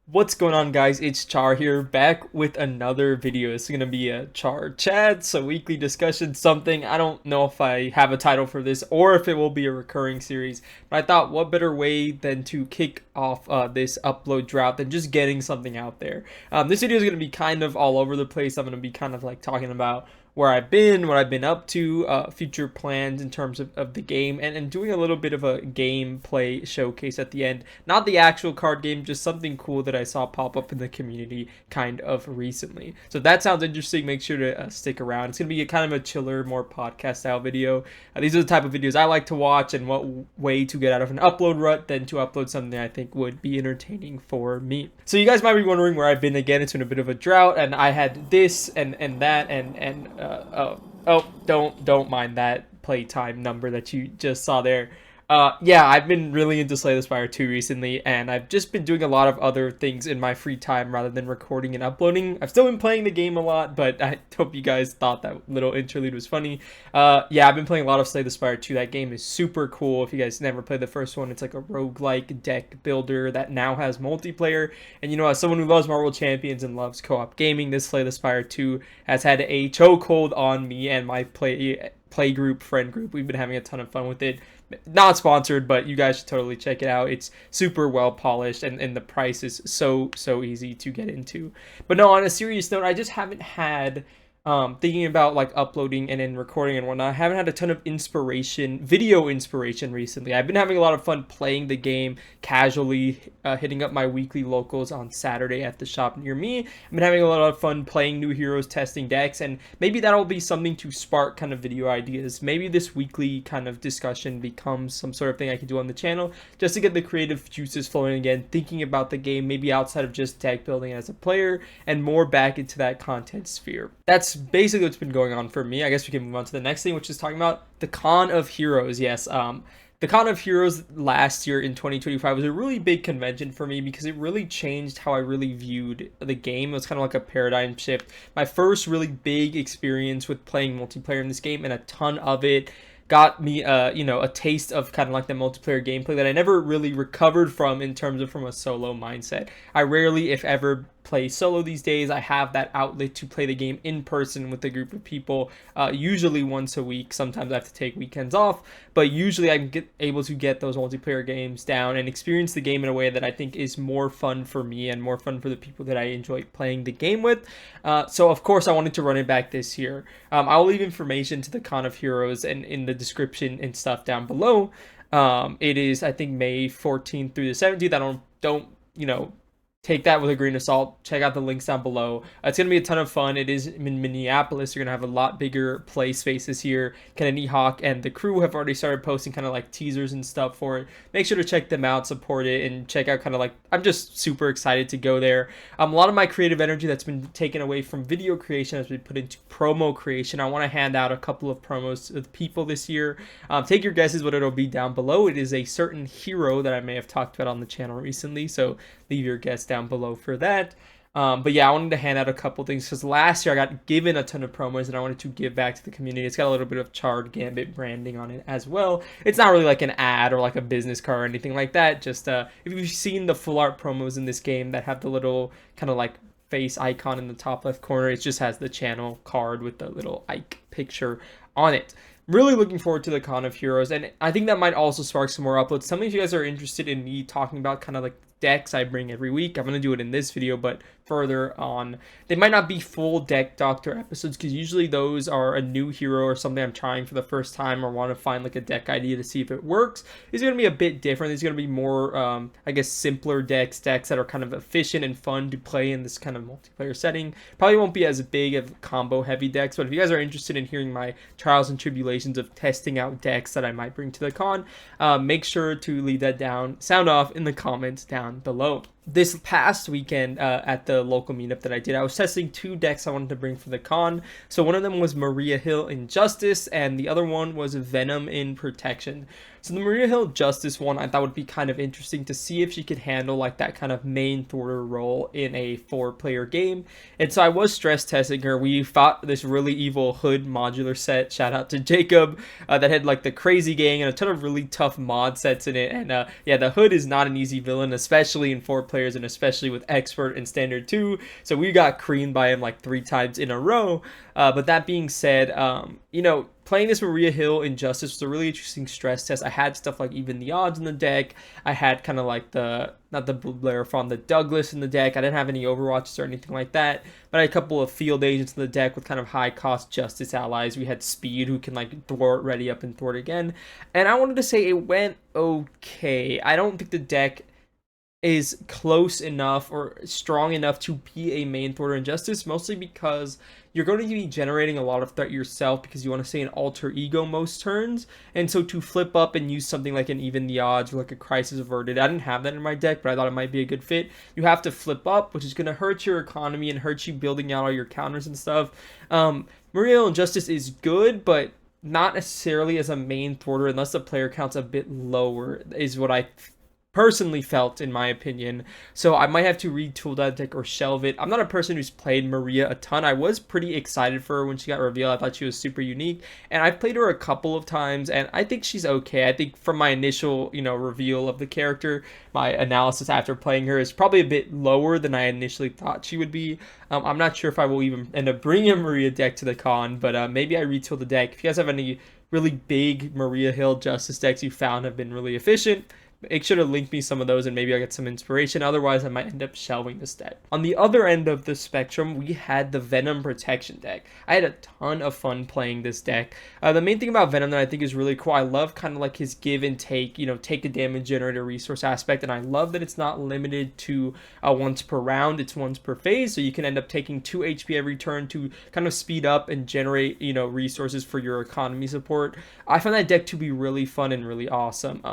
What's going on, guys? It's Charr here, back with another video. It's gonna be a Charr chat, so weekly discussion, something. I don't know if I have a title for this or if it will be a recurring series, but I thought what better way than to kick off this upload drought than just getting something out there. This video is gonna be kind of all over the place. I'm gonna be kind of like talking about where I've been, what I've been up to, future plans in terms of the game, and doing a little bit of a gameplay showcase at the end. Not the actual card game, just something cool that I saw pop up in the community kind of recently. So if that sounds interesting, make sure to stick around. It's going to be a kind of a chiller, more podcast style video. These are the type of videos I like to watch, and what way to get out of an upload rut than to upload something I think would be entertaining for me. So you guys might be wondering where I've been again. It's been a bit of a drought, and I had this and that and don't mind that playtime number that you just saw there. Yeah, I've been really into Slay the Spire 2 recently, and I've just been doing a lot of other things in my free time rather than recording and uploading. I've still been playing the game a lot, but I hope you guys thought that little interlude was funny. Yeah, I've been playing a lot of Slay the Spire 2. That game is super cool. If you guys never played the first one, it's like a roguelike deck builder that now has multiplayer. And you know, as someone who loves Marvel Champions and loves co-op gaming, this Slay the Spire 2 has had a chokehold on me and my friend group. We've been having a ton of fun with it. Not sponsored, but you guys should totally check it out. It's super well polished, and the price is so easy to get into. But no, on a serious note, I just haven't had thinking about like uploading and then recording and whatnot. I haven't had a ton of video inspiration recently. I've been having a lot of fun playing the game casually, hitting up my weekly locals on Saturday at the shop near me. I've been having a lot of fun playing new heroes, testing decks, and maybe that'll be something to spark kind of video ideas. Maybe this weekly kind of discussion becomes some sort of thing I can do on the channel just to get the creative juices flowing again, thinking about the game, maybe outside of just deck building as a player and more back into that content sphere. That's basically what's been going on for me. I guess we can move on to the next thing, which is talking about the Con of Heroes. Yes, the Con of Heroes last year in 2025 was a really big convention for me because it really changed how I really viewed the game. It was kind of like a paradigm shift. My first really big experience with playing multiplayer in this game, and a ton of it got me a taste of kind of like the multiplayer gameplay that I never really recovered from in terms of from a solo mindset. I rarely, if ever, play solo these days. I have that outlet to play the game in person with a group of people, usually once a week. Sometimes I have to take weekends off, but usually I'm able to get those multiplayer games down and experience the game in a way that I think is more fun for me and more fun for the people that I enjoy playing the game with. So of course I wanted to run it back this year. I'll leave information to the Con of Heroes and in the description and stuff down below. It is, I think, May 14th through the 17th. I don't take that with a grain of salt. Check out the links down below. It's going to be a ton of fun. It is in Minneapolis. You're going to have a lot bigger play spaces here. Kennedy Hawk and the crew have already started posting kind of like teasers and stuff for it. Make sure to check them out, support it, and check out kind of like, I'm just super excited to go there. A lot of my creative energy that's been taken away from video creation has been put into promo creation. I want to hand out a couple of promos to the people this year. Take your guesses what it'll be down below. It is a certain hero that I may have talked about on the channel recently, so leave your guess down below for that. But yeah, I wanted to hand out a couple things because last year I got given a ton of promos and I wanted to give back to the community. It's got a little bit of Charred Gambit branding on it as well. It's not really like an ad or like a business card or anything like that. Just if you've seen the full art promos in this game that have the little kind of like face icon in the top left corner, it just has the channel card with the little Ike picture on it. Really looking forward to the Con of Heroes, and I think that might also spark some more uploads. Some of you guys are interested in me talking about kind of like decks I bring every week. I'm going to do it in this video, but further on, they might not be full deck doctor episodes because usually those are a new hero or something I'm trying for the first time or want to find like a deck idea to see if it works. These are going to be a bit different. These are going to be more I guess simpler decks that are kind of efficient and fun to play in this kind of multiplayer setting. Probably won't be as big of combo heavy decks, but if you guys are interested in hearing my trials and tribulations of testing out decks that I might bring to the con, make sure to leave that sound off in the comments down below. This past weekend at the local meetup that I did, I was testing two decks I wanted to bring for the con. So one of them was Maria Hill in Justice, and the other one was Venom in Protection. So the Maria Hill Justice one I thought would be kind of interesting to see if she could handle like that kind of main thwarter role in a 4-player game. And so I was stress testing her. We fought this really evil Hood modular set, shout out to Jacob, that had like the crazy gang and a ton of really tough mod sets in it. And yeah, the Hood is not an easy villain, especially in 4-player players, and especially with Expert and Standard 2. So we got creamed by him like 3 times in a row. But that being said, you know, playing this Maria Hill Injustice was a really interesting stress test. I had stuff like Even the Odds in the deck. I had kind of like not the Bellerophon, the Douglas in the deck. I didn't have any Overwatches or anything like that. But I had a couple of Field Agents in the deck with kind of high cost Justice allies. We had Speed, who can like thwart, ready up, and thwart again. And I wanted to say it went okay. I don't think the deck is close enough or strong enough to be a main thwarter Injustice, mostly because you're going to be generating a lot of threat yourself because you want to stay in alter ego most turns. And so to flip up and use something like an Even the Odds or like a Crisis Averted, I didn't have that in my deck, but I thought it might be a good fit. You have to flip up, which is going to hurt your economy and hurt you building out all your counters and stuff. Maria Hill Injustice is good, but not necessarily as a main thwarter unless the player count's a bit lower, is what I personally felt, in my opinion. So I might have to retool that deck or shelve it. I'm not a person who's played Maria a ton. I was pretty excited for her when she got revealed. I thought she was super unique, and I've played her a couple of times, and I think she's okay. I think from my initial, you know, reveal of the character, my analysis after playing her is probably a bit lower than I initially thought she would be. I'm not sure if I will even end up bringing a Maria deck to the con, but maybe I retool the deck. If you guys have any really big Maria Hill Justice decks you found have been really efficient, make sure to link me some of those and maybe I'll get some inspiration. Otherwise, I might end up shelving this deck. On the other end of the spectrum, we had the Venom Protection deck. I had a ton of fun playing this deck. The main thing about Venom that I think is really cool, I love kind of like his give and take, you know, take a damage, generate a resource aspect, and I love that it's not limited to once per round, it's once per phase, so you can end up taking 2 HP every turn to kind of speed up and generate, you know, resources for your economy support. I found that deck to be really fun and really awesome.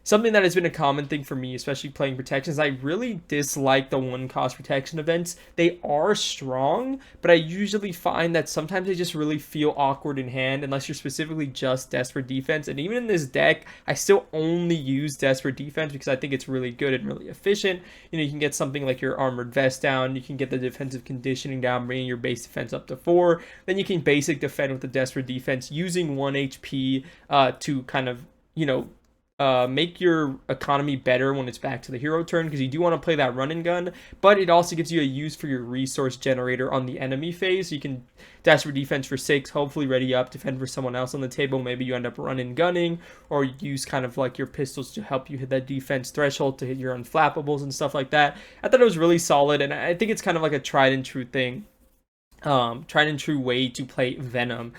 Something that has been a common thing for me, especially playing protections, I really dislike the 1-cost protection events. They are strong, but I usually find that sometimes they just really feel awkward in hand unless you're specifically just Desperate Defense. And even in this deck, I still only use Desperate Defense because I think it's really good and really efficient. You know, you can get something like your Armored Vest down, you can get the defensive conditioning down, bringing your base defense up to 4. Then you can basic defend with the Desperate Defense using 1 HP to kind of, you know, make your economy better when it's back to the hero turn, because you do want to play that run and gun, but it also gives you a use for your resource generator on the enemy phase. You can dash for defense for 6, hopefully ready up, defend for someone else on the table. Maybe you end up run and gunning, or use kind of like your pistols to help you hit that defense threshold to hit your unflappables and stuff like that. I thought it was really solid, and I think it's kind of like a tried and true thing, tried and true way to play Venom.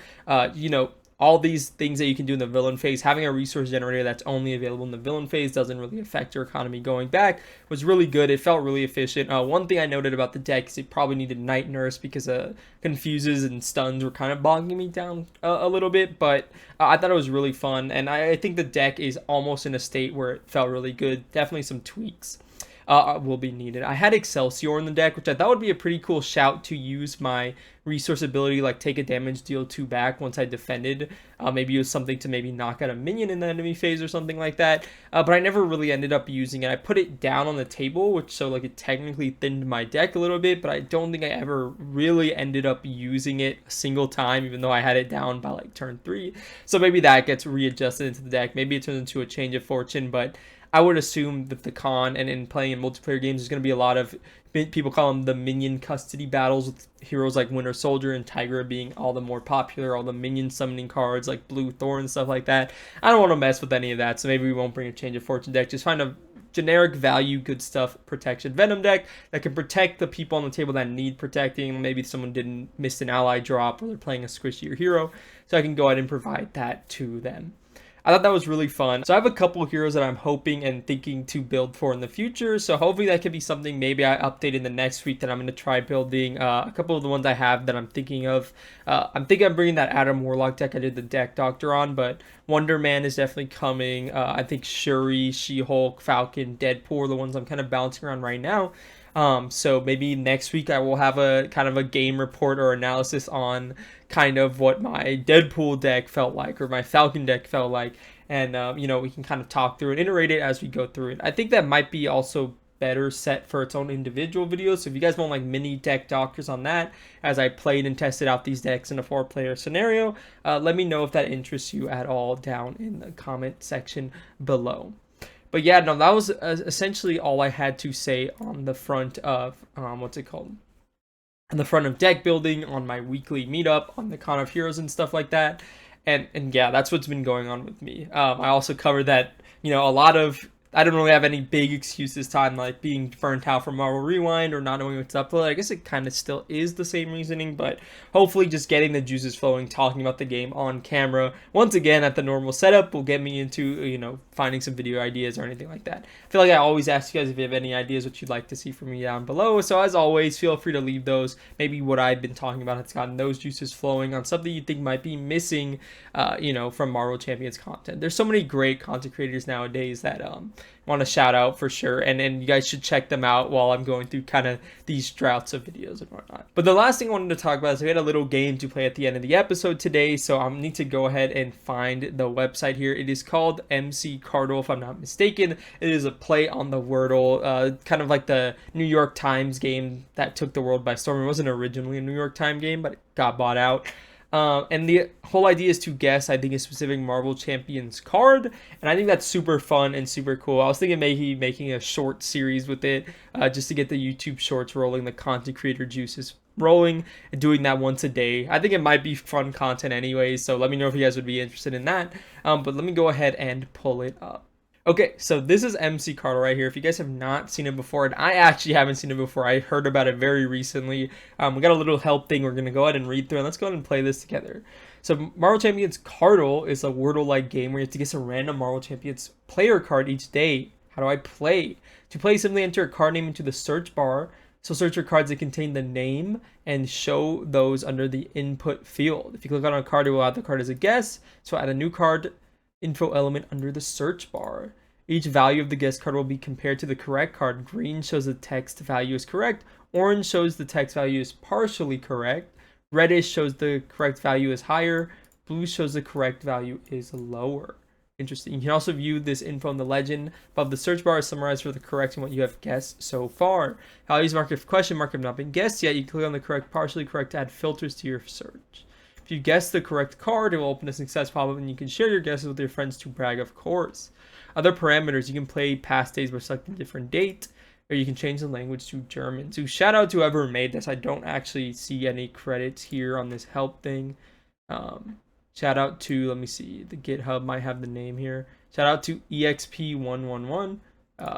You know, all these things that you can do in the villain phase, having a resource generator that's only available in the villain phase doesn't really affect your economy going back, was really good. It felt really efficient. One thing I noted about the deck is it probably needed Night Nurse because confuses and stuns were kind of bogging me down a little bit, but I thought it was really fun, and I think the deck is almost in a state where it felt really good. Definitely some tweaks will be needed. I had Excelsior in the deck, which I thought would be a pretty cool shout to use my resource ability, like take a damage, deal 2 back once I defended. Maybe use something to maybe knock out a minion in the enemy phase or something like that. But I never really ended up using it. I put it down on the table, which so like it technically thinned my deck a little bit, but I don't think I ever really ended up using it a single time, even though I had it down by like turn 3. So maybe that gets readjusted into the deck. Maybe it turns into a change of fortune, but I would assume that the con and in playing in multiplayer games, there's going to be a lot of, people call them the minion custody battles, with heroes like Winter Soldier and Tigra being all the more popular, all the minion summoning cards like Blue Thorn and stuff like that. I don't want to mess with any of that, so maybe we won't bring a change of fortune deck. Just find a generic value, good stuff, protection Venom deck that can protect the people on the table that need protecting. Maybe someone didn't miss an ally drop or they're playing a squishier hero, so I can go ahead and provide that to them. I thought that was really fun. So I have a couple heroes that I'm hoping and thinking to build for in the future. So hopefully that could be something maybe I update in the next week that I'm going to try building. A couple of the ones I have that I'm thinking of. I'm thinking I'm bringing that Adam Warlock deck I did the Deck Doctor on, but Wonder Man is definitely coming. I think Shuri, She-Hulk, Falcon, Deadpool are the ones I'm kind of bouncing around right now. So maybe next week I will have a kind of a game report or analysis on kind of what my Deadpool deck felt like or my Falcon deck felt like, and you know, we can kind of talk through and iterate it as we go through it. I think that might be also better set for its own individual videos, so if you guys want like mini deck doctors on that as I played and tested out these decks in a 4-player scenario, let me know if that interests you at all down in the comment section below. But yeah, no, that was essentially all I had to say on the front of what's it called? On the front of deck building, on my weekly meetup, on the Con of Heroes and stuff like that. And yeah, that's what's been going on with me. I also covered that, a lot of, I don't really have any big excuse this time, like being burnt out from Marvel Rewind or not knowing what's up. But I guess it kind of still is the same reasoning, but hopefully just getting the juices flowing, talking about the game on camera once again at the normal setup will get me into, finding some video ideas or anything like that. I feel like I always ask you guys if you have any ideas what you'd like to see from me down below. So as always, feel free to leave those. Maybe what I've been talking about has gotten those juices flowing on something you think might be missing, from Marvel Champions content. There's so many great content creators nowadays that want to shout out for sure, and you guys should check them out while I'm going through kind of these droughts of videos and whatnot. But the last thing I wanted to talk about is we had a little game to play at the end of the episode today, so I need to go ahead and find the website here. It is called MC Cardle, if I'm not mistaken. It is a play on the Wordle, kind of like the New York Times game that took the world by storm. It wasn't originally a New York Times game, but it got bought out. And the whole idea is to guess, I think, a specific Marvel Champions card, and I think that's super fun and super cool. I was thinking maybe making a short series with it, just to get the YouTube shorts rolling, the content creator juices rolling, and doing that once a day. I think it might be fun content anyway, so let me know if you guys would be interested in that. But let me go ahead and pull it up. Okay, so this is MC Cardle right here. If you guys have not seen it before, and I actually haven't seen it before, I heard about it very recently. We got a little help thing we're going to go ahead and read through, and let's go ahead and play this together. So Marvel Champions Cardle is a Wordle-like game where you have to guess a random Marvel Champions player card each day. How do I play? To play, simply enter a card name into the search bar. So search for cards that contain the name and show those under the input field. If you click on a card, it will add the card as a guess. So add a new card info element under the search bar. Each value of the guess card will be compared to the correct card. Green shows the text value is correct. Orange shows the text value is partially correct. Reddish shows the correct value is higher. Blue shows the correct value is lower. Interesting. You can also view this info in the legend above the search bar, summarized for the correct and what you have guessed so far. Values marked if question mark have not been guessed yet. You click on the correct, partially correct to add filters to your search. If you guess the correct card, it will open a success pop-up and you can share your guesses with your friends to brag, of course. Other parameters, you can play past days by selecting a different date, or you can change the language to German. So shout out to whoever made this. I don't actually see any credits here on this help thing. Shout out to, let me see, the GitHub might have the name here. Shout out to EXP111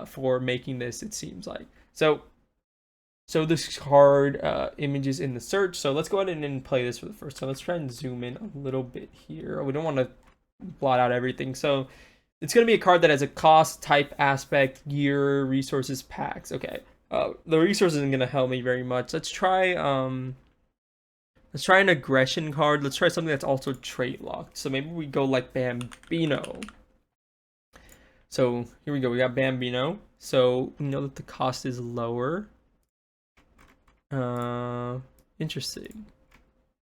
for making this, it seems like. So this card images in the search. So let's go ahead and play this for the first time. Let's try and zoom in a little bit here. We don't want to blot out everything. So it's going to be a card that has a cost, type, aspect, gear, resources, packs. Okay. The resources isn't going to help me very much. Let's try an aggression card. Let's try something that's also trait locked. So maybe we go like Bambino. So here we go. We got Bambino. So we know that the cost is lower. Interesting.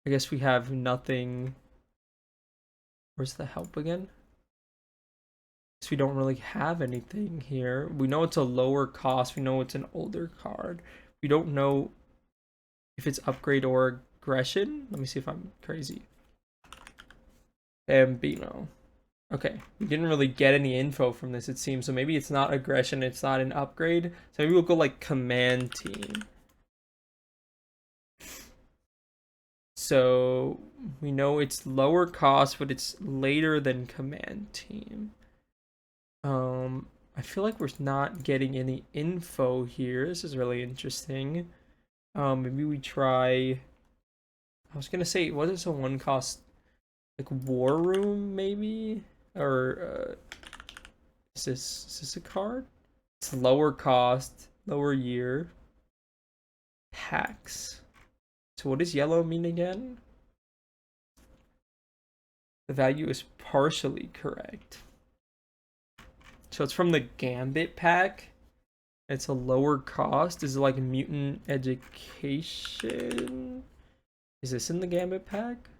I guess we have nothing. Where's the help again? So we don't really have anything here. We know it's a lower cost. We know it's an older card. We don't know if it's upgrade or aggression. Let me see if I'm crazy. Bambino. Okay, we didn't really get any info from this, it seems. So maybe it's not aggression, it's not an upgrade. So maybe we'll go like command team. So we know it's lower cost, but it's later than command team. I feel like we're not getting any info here. This is really interesting. Maybe we try. I was gonna say, what is a one cost, like War Room maybe, or is this a card? It's lower cost, lower year, packs. So what does yellow mean again? The value is partially correct. So it's from the Gambit pack. It's a lower cost. Is it like mutant education? Is this in the Gambit pack?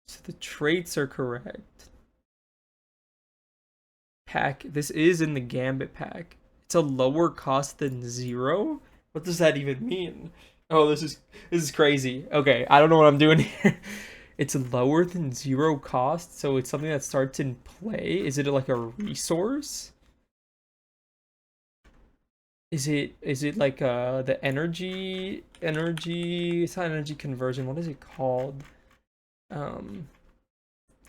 So the traits are correct. Pack. This is in the Gambit pack. It's a lower cost than 0? What does that even mean? Oh, this is crazy. Okay, I don't know what I'm doing here. It's lower than 0 cost, so it's something that starts in play. Is it like a resource? Is it like the energy, it's not energy conversion, what is it called? Um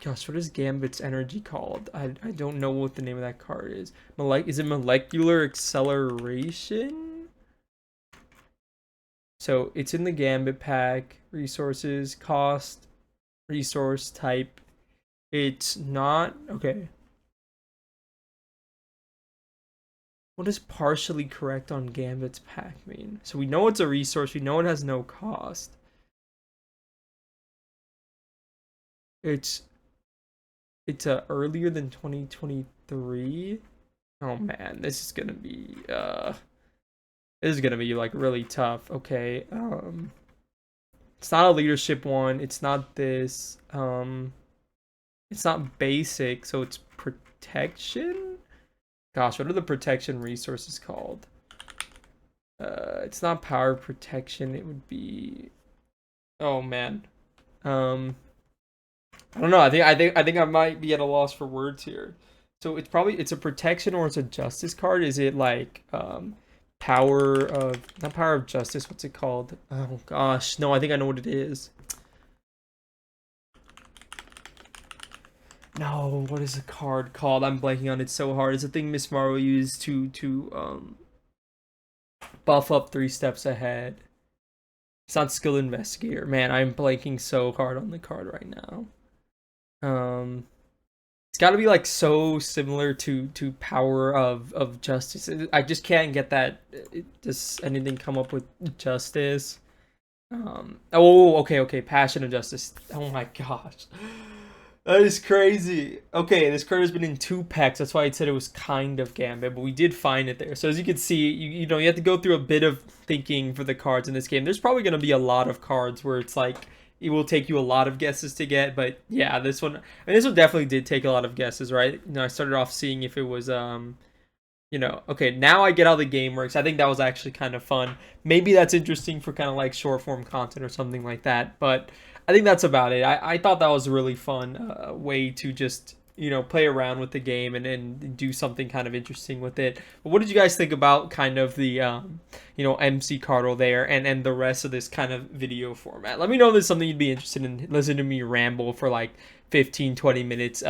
Gosh, what is Gambit's energy called? I don't know what the name of that card is. Is it molecular acceleration? So it's in the Gambit pack. Resources, cost, resource type. It's not okay. What does partially correct on Gambit's pack mean? So we know it's a resource, we know it has no cost. It's earlier than 2023. Oh man, this is gonna be like really tough. Okay, it's not a leadership one. It's not this. It's not basic, so it's protection. Gosh, what are the protection resources called? It's not power protection. It would be. Oh man. I don't know. I think I might be at a loss for words here. So it's a protection or it's a justice card. Is it like power of not power of justice? What's it called? Oh gosh, no. I think I know what it is. No, what is the card called? I'm blanking on it so hard. It's a thing Miss Marvel used to buff up 3 steps ahead. It's not skill investigator. Man, I'm blanking so hard on the card right now. It's got to be like so similar to power of justice. I just can't get that. Does anything come up with justice? Oh, okay, passion of justice. Oh my gosh, that is crazy. Okay, this card has been in 2 packs. That's why I said it was kind of Gambit, but we did find it there. So as you can see, you know you have to go through a bit of thinking for the cards in this game. There's probably going to be a lot of cards where it's like it will take you a lot of guesses to get, but yeah, this one, this one definitely did take a lot of guesses, right? You know, I started off seeing if it was, okay, now I get how the game works. I think that was actually kind of fun. Maybe that's interesting for kind of like short form content or something like that, but I think that's about it. I thought that was a really fun way to just, play around with the game and do something kind of interesting with it. But what did you guys think about kind of the, MC Cardle there and the rest of this kind of video format? Let me know if there's something you'd be interested in. Listen to me ramble for like 15-20 minutes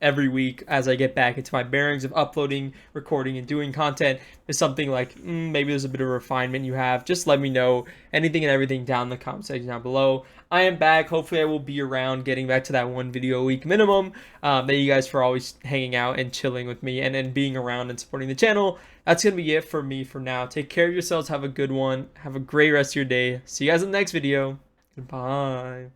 every week as I get back into my bearings of uploading, recording, and doing content. There's something like maybe there's a bit of refinement you have. Just let me know anything and everything down in the comment section down below. I am back. Hopefully I will be around getting back to that 1 video a week minimum. Thank you guys for always hanging out and chilling with me and being around and supporting the channel. That's going to be it for me for now. Take care of yourselves. Have a good one. Have a great rest of your day. See you guys in the next video. Goodbye.